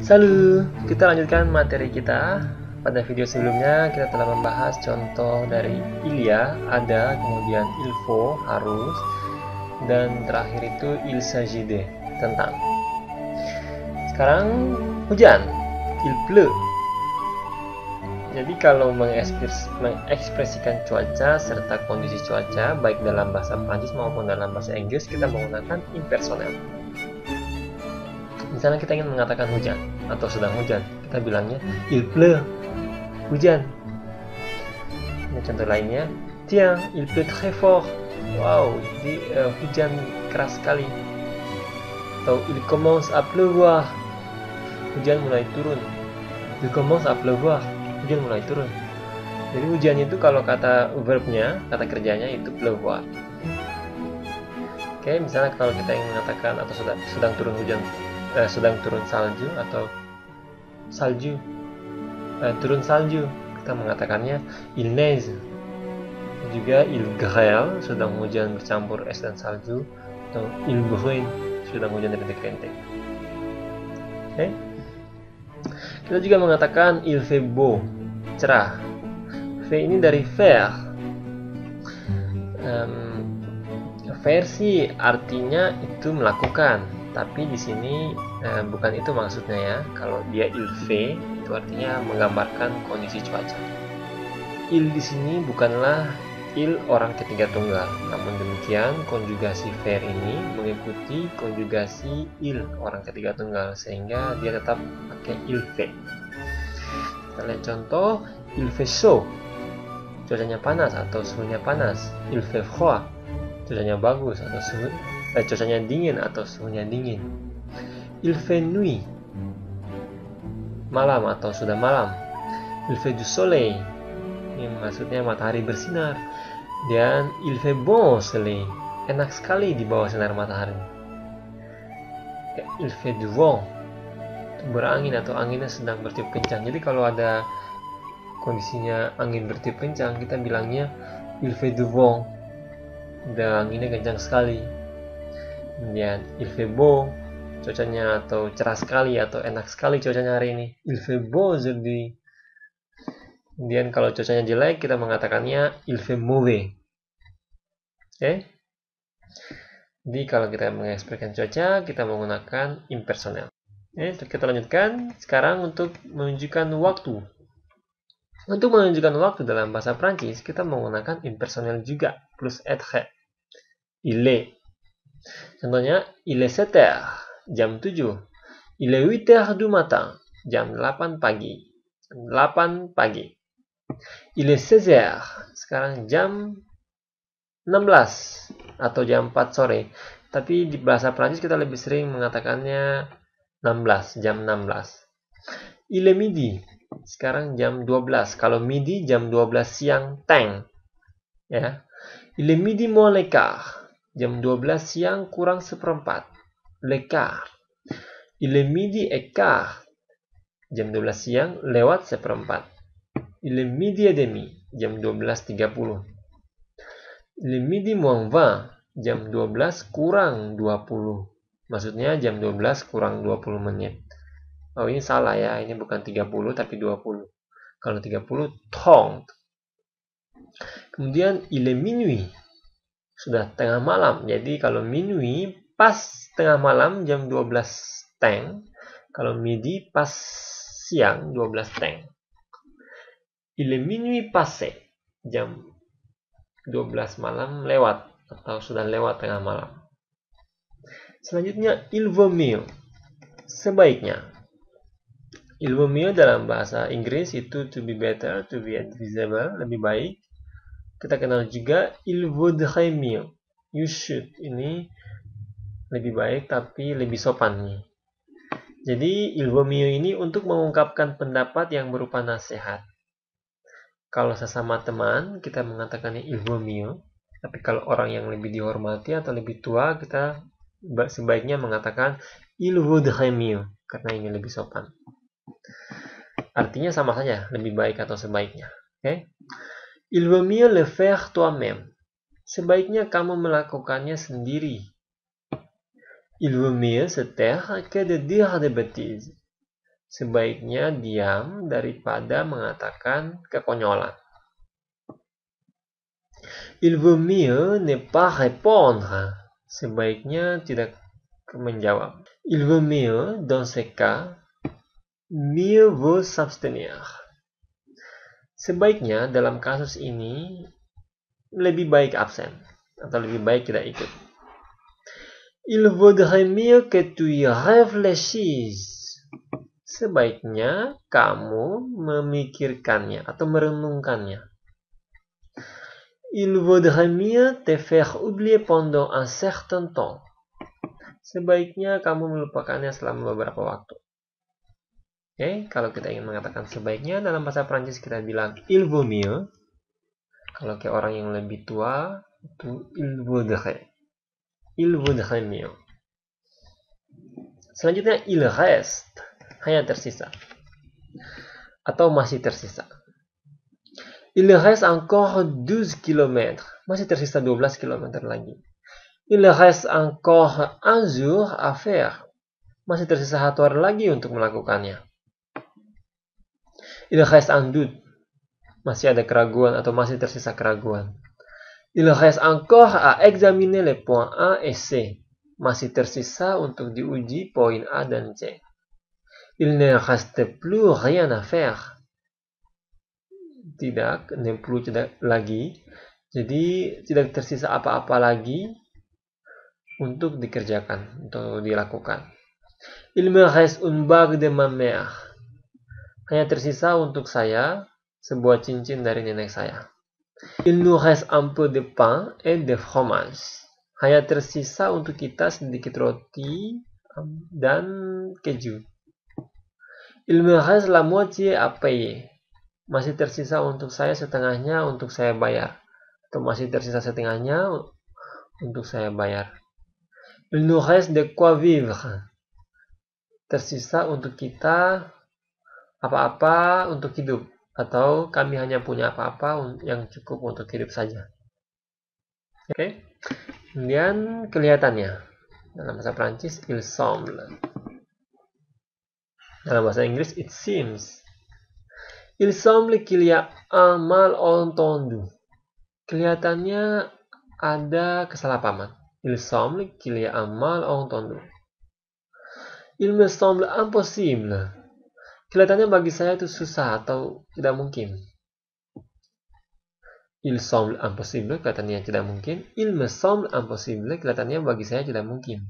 Salut, kita lanjutkan materi kita. Pada video sebelumnya kita telah membahas contoh dari Ilia, ada, kemudian il faut, harus, dan terakhir itu il s'agit de, tentang. Sekarang hujan, il pleut. Jadi kalau mengekspresikan cuaca serta kondisi cuaca baik dalam bahasa Prancis maupun dalam bahasa Inggris, kita menggunakan impersonal. Misalnya kita ingin mengatakan hujan atau sedang hujan, kita bilangnya il pleut, hujan. Ini contoh lainnya, tiens, il pleut très fort. Wow, jadi hujan keras sekali. Atau il commence à pleuvoir, hujan mulai turun. Il commence à pleuvoir, hujan mulai turun. Jadi hujan itu kalau kata verbnya, kata kerjanya itu pleuvoir. Oke, misalnya kalau kita ingin mengatakan atau sedang turun hujan, sedang turun salju atau salju, turun salju, kita mengatakannya il neige. Juga il grêle, sedang hujan bercampur es dan salju, atau il bruine, sedang hujan rintik-rintik. Oke. Kita juga mengatakan il fait beau, cerah. Fait ini dari faire. Faire sih artinya itu melakukan, tapi di sini bukan itu maksudnya ya. Kalau dia il fait itu artinya menggambarkan kondisi cuaca. Il di sini bukanlah il orang ketiga tunggal, namun demikian konjugasi faire ini mengikuti konjugasi il orang ketiga tunggal sehingga dia tetap pakai il fait. Kita lihat contoh, il fait chaud, cuacanya panas atau suhunya panas. Il fait froid, cuacanya bagus atau cuacanya dingin atau suhunya dingin. Il fait nuit, malam atau sudah malam. Il fait du soleil, ini maksudnya matahari bersinar. Dan il fait bon soleil, enak sekali di bawah sinar matahari. Il fait du vent, berangin atau anginnya sedang bertiup kencang. Jadi kalau ada kondisinya angin bertiup kencang, kita bilangnya il fait du vent, dan anginnya kencang sekali. Kemudian il fait beau, cuacanya atau cerah sekali atau enak sekali cuacanya hari ini. Il fait beau aujourd'hui. Kemudian kalau cuacanya jelek, kita mengatakannya il fait mauvais. Oke. Jadi kalau kita mengekspresikan cuaca, kita menggunakan impersonal. Oke, kita lanjutkan sekarang untuk menunjukkan waktu. Untuk menunjukkan waktu dalam bahasa Prancis, kita menggunakan impersonal juga plus être. Il est. Contohnya, il est 7 heures, jam 7. Il est 8 heures du matin, jam 8 pagi. 8 pagi. Il est 16 heures, sekarang jam 16 atau jam 4 sore. Tapi di bahasa Prancis kita lebih sering mengatakannya 16, jam 16. Il est midi, sekarang jam 12. Kalau midi jam 12 siang, teng. Ya. Il est midi moins le quart, jam 12 siang kurang seperempat. Le quart. Il est midi et quart, jam 12 siang lewat seperempat. Il est midi et demi, jam 12.30. Il est midi moins 20, jam 12 kurang 20. Maksudnya jam 12 kurang 20 menit. Oh, ini salah ya, ini bukan 30 tapi 20. Kalau 30, tong. Kemudian, il est minuit, sudah tengah malam. Jadi kalau minuit pas tengah malam jam 12 teng. Kalau midi pas siang 12 teng. Il est minuit passé, jam 12 malam lewat atau sudah lewat tengah malam. Selanjutnya, il vaut mieux, sebaiknya. Il vaut mieux dalam bahasa Inggris itu to be better, to be advisable, lebih baik. Kita kenal juga il vaudrait mieux, you should, ini lebih baik tapi lebih sopan nih. Jadi il vaut mieux ini untuk mengungkapkan pendapat yang berupa nasihat. Kalau sesama teman, kita mengatakannya il vaut mieux. Tapi kalau orang yang lebih dihormati atau lebih tua, kita sebaiknya mengatakan il vaudrait mieux, karena ini lebih sopan. Artinya sama saja, lebih baik atau sebaiknya. Oke? Il vaut mieux le faire toi-même. Sebaiknya kamu melakukannya sendiri. Il vaut mieux se taire que de dire des bêtises. Sebaiknya diam daripada mengatakan kekonyolan. Il vaut mieux ne pas répondre. Sebaiknya tidak menjawab. Il vaut mieux, dans ce cas, mieux vaut s'abstenir. Sebaiknya dalam kasus ini lebih baik absen atau lebih baik tidak ikut. Il vaudrait mieux que tu y réfléchisses. Sebaiknya kamu memikirkannya atau merenungkannya. Il vaudrait mieux te faire oublier pendant un certain temps. Sebaiknya kamu melupakannya selama beberapa waktu. Oke, kalau kita ingin mengatakan sebaiknya dalam bahasa Prancis kita bilang il vaut mieux. Kalau ke orang yang lebih tua itu il vaudrait. Il vaudrait mieux. Selanjutnya il reste, hanya tersisa atau masih tersisa. Il reste encore 12 km, masih tersisa 12 km lagi. Il reste encore un jour à faire, masih tersisa 1 hari lagi untuk melakukannya. Il reste un doute, masih ada keraguan atau masih tersisa keraguan. Il reste encore à examiner les points A et C, masih tersisa untuk diuji poin A dan C. Il ne reste plus rien à faire. Tidak, ne plus tidak lagi. Jadi tidak tersisa apa-apa lagi untuk dikerjakan, untuk dilakukan. Il me reste une bague de ma mère. Hanya tersisa untuk saya sebuah cincin dari nenek saya. Il nous reste un peu de pain et de fromage. Hanya tersisa untuk kita sedikit roti dan keju. Il me reste la moitié à payer. Masih tersisa untuk saya setengahnya untuk saya bayar. Atau masih tersisa setengahnya untuk saya bayar. Il nous reste de quoi vivre. Tersisa untuk kita apa-apa untuk hidup. Atau kami hanya punya apa-apa yang cukup untuk hidup saja. Oke. Kemudian kelihatannya. Dalam bahasa Prancis, il semble. Dalam bahasa Inggris, it seems. Il semble qu'il y a un malentendu. Kelihatannya ada kesalahpahaman. Il semble qu'il y a un malentendu. Il me semble impossible. Kelihatannya bagi saya itu susah atau tidak mungkin. Il semble impossible, kelihatannya tidak mungkin. Il me semble impossible, kelihatannya bagi saya tidak mungkin.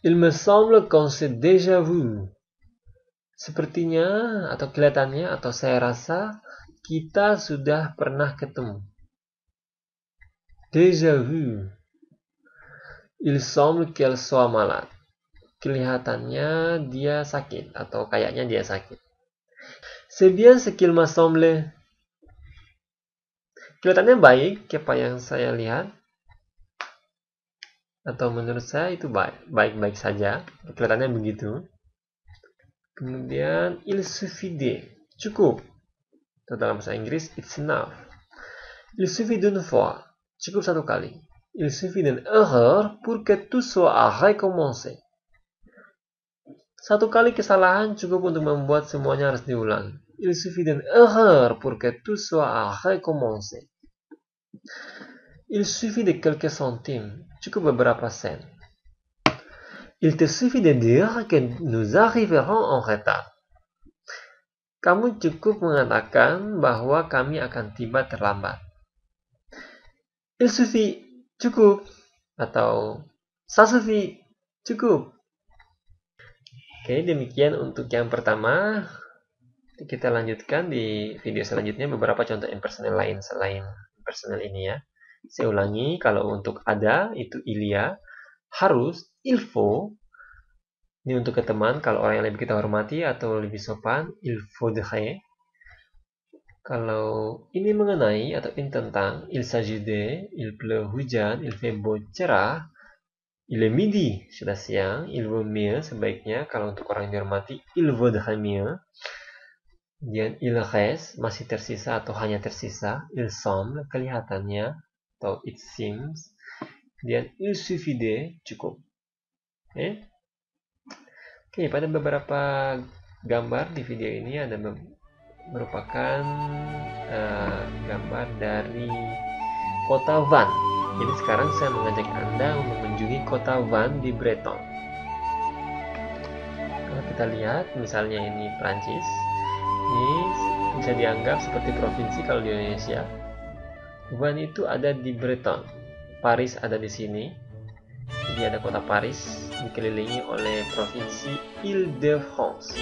Il me semble qu'on s'est déjà vu. Sepertinya atau kelihatannya atau saya rasa kita sudah pernah ketemu. Déjà vu. Il semble qu'elle soit malade. Kelihatannya dia sakit atau kayaknya dia sakit. C'est bien ce qu'il m'a semblé. Kelihatannya baik apa yang saya lihat. Atau menurut saya itu baik-baik saja. Kelihatannya begitu. Kemudian il suffit de. Cukup. Atau dalam bahasa Inggris it's enough. Il suffit d'une fois. Cukup satu kali. Il suffit d'une erreur pour que tout soit à recommencer. Satu kali kesalahan cukup untuk membuat semuanya harus diulang. Il suffit d'une erreur pour que tout soit à recommencer. Il suffit de quelques centimes. Cukup beberapa sen. Il te suffit de dire que nous arriverons en retard. Kamu cukup mengatakan bahwa kami akan tiba terlambat. Il suffit, cukup. Atau ça suffit, cukup. Oke, demikian untuk yang pertama. Kita lanjutkan di video selanjutnya beberapa contoh impersonal lain selain impersonal ini ya. Saya ulangi, kalau untuk ada itu il y a, harus il faut. Ini untuk ke teman, kalau orang yang lebih kita hormati atau lebih sopan, il faudrait. Kalau ini mengenai atau ini tentang, il s'agit de, il pleut hujan, il fait beau cerah, il est midi, sudah siang, il vaut mieux, sebaiknya kalau untuk orang yang dihormati, il vaudrait mieux. Kemudian il reste, masih tersisa atau hanya tersisa, il semble, kelihatannya, atau it seems. Kemudian il suffit de, cukup. Oke, pada beberapa gambar di video ini ada merupakan gambar dari kota Vannes. Jadi sekarang saya mengajak Anda untuk mengunjungi kota Vannes di Breton. Kalau kita lihat, misalnya ini Prancis, ini bisa dianggap seperti provinsi kalau di Indonesia. Vannes itu ada di Breton. Paris ada di sini. Jadi ada kota Paris dikelilingi oleh provinsi Île-de-France.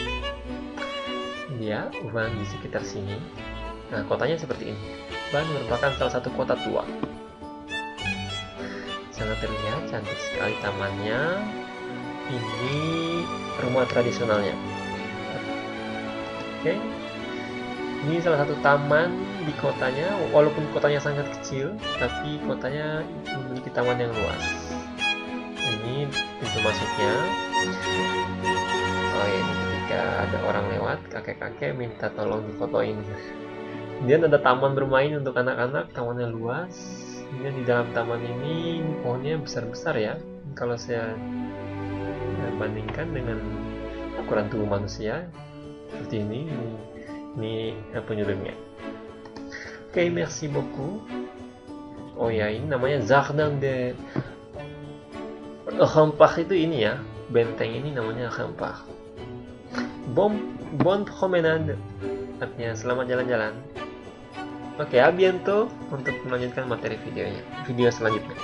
Ya, Vannes di sekitar sini. Nah, kotanya seperti ini. Vannes merupakan salah satu kota tua. Sangat terlihat cantik sekali tamannya. Ini rumah tradisionalnya. Oke. Ini salah satu taman di kotanya, walaupun kotanya sangat kecil, tapi kotanya memiliki taman yang luas. Ini pintu masuknya. Oh ini ketika ada orang lewat, kakek-kakek minta tolong difotoin. Kemudian ada taman bermain untuk anak-anak, tamannya luas. Kemudian di dalam taman ini pohonnya besar-besar ya. Kalau saya bandingkan dengan ukuran tubuh manusia, seperti ini penyulinnya. Oke, merci beaucoup. Oh ya, ini namanya Jardin de Rempart itu ini ya, benteng ini namanya Rempart. Bon promenade, artinya selamat jalan-jalan. Oke, à bientôt untuk melanjutkan materi video selanjutnya.